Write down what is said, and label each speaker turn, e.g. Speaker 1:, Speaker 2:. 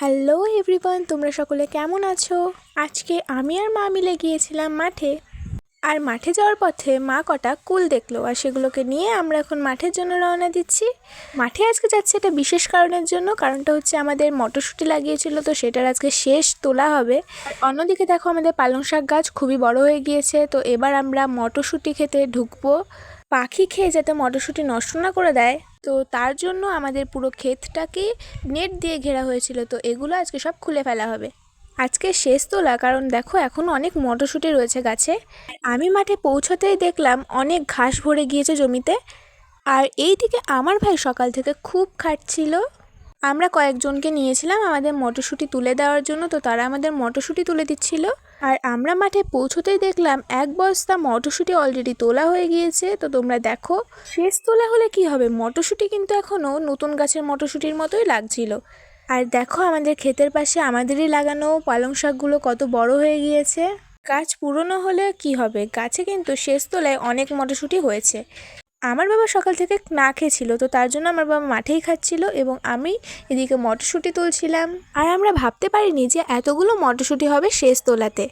Speaker 1: Hello everyone, তোমরা সকলে কেমন আছো? আজকে আমি আর মা মিলে গিয়েছিলাম মাঠে। আর মাঠে যাওয়ার পথে মা কটা কুল দেখলো, আর সেগুলোকে নিয়ে আমরা এখন মাঠের জন্য রওনা দিচ্ছি। মাঠে আজকে যাচ্ছে এটা বিশেষ কারণের জন্য, কারণটা হচ্ছে আমাদের মটরশুঁটি লাগিয়েছিল, তো সেটার আজকে শেষ তোলা হবে। আর অন্যদিকে দেখো আমাদের পালং শাক গাছ খুবই বড় হয়ে গিয়েছে, তো এবার আমরা মটরশুঁটি খেতে ঢুকবো। পাখি খেয়ে যাতে মটরশুঁটি নষ্ট না করে দেয়, তো তার জন্য আমাদের পুরো ক্ষেতটাকে নেট দিয়ে ঘেরা হয়েছিল, তো এগুলো আজকে সব খুলে ফেলা হবে। আজকে শেষ তোলা, কারণ দেখো এখনও অনেক মটরশুঁটি রয়েছে গাছে। আমি মাঠে পৌঁছতেই দেখলাম অনেক ঘাস ভরে গিয়েছে জমিতে। আর এই দিকে আমার ভাই সকাল থেকে খুব খাটছিল। আমরা কয়েকজনকে নিয়েছিলাম আমাদের মটরশুঁটি তুলে দেওয়ার জন্য, তো তারা আমাদের মটরশুঁটি তুলে দিচ্ছিল। আর আমরা মাঠে পৌঁছতেই দেখলাম এক বস্তা মটরশুঁটি অলরেডি তোলা হয়ে গিয়েছে। তো তোমরা দেখো, শেষ তোলা হলে কি হবে, মটরশুঁটি কিন্তু এখনও নতুন গাছের মটরশুঁটির মতোই লাগছিল। আর দেখো আমাদের ক্ষেতের পাশে আমাদেরই লাগানো পালং শাকগুলো কত বড় হয়ে গিয়েছে। গাছ পুরনো হলে কি হবে, গাছে কিন্তু শেষ তোলায় অনেক মটরশুঁটি হয়েছে। আমার বাবা সকাল থেকে না খেয়েছিল, তো তার জন্য আমার বাবা মাঠেই খাচ্ছিল এবং আমি এদিকে মটরশুঁটি তুলছিলাম। আর আমরা ভাবতে পারিনি যে এতগুলো মটরশুঁটি হবে শেষ তোলাতে।